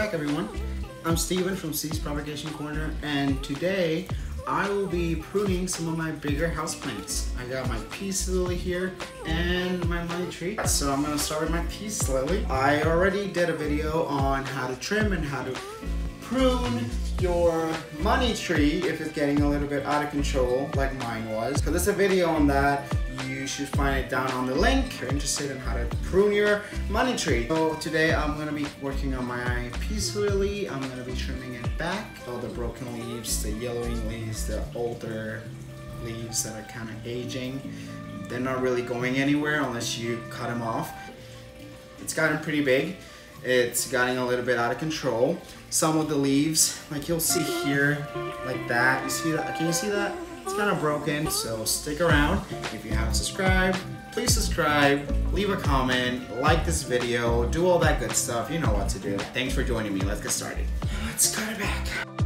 back, everyone. I'm Steven from C's Propagation Corner, and today I will be pruning some of my bigger houseplants. I got my peace lily here and my money tree. So I'm gonna start with my peace lily. I already did a video on how to trim and how to prune your money tree if it's getting a little bit out of control like mine was. So there's a video on that. You should find it down on the link if you're interested in how to prune your money tree. So today I'm going to be working on my peace lily. I'm going to be trimming it back. All the broken leaves, the yellowing leaves, the older leaves that are kind of aging. They're not really going anywhere unless you cut them off. It's gotten pretty big. It's gotten a little bit out of control. Some of the leaves, like you'll see here, like that. You see that? Can you see that? It's kind of broken, so stick around. If you haven't subscribed, please subscribe, leave a comment, like this video, do all that good stuff. You know what to do. Thanks for joining me. Let's get started. Let's cut it back.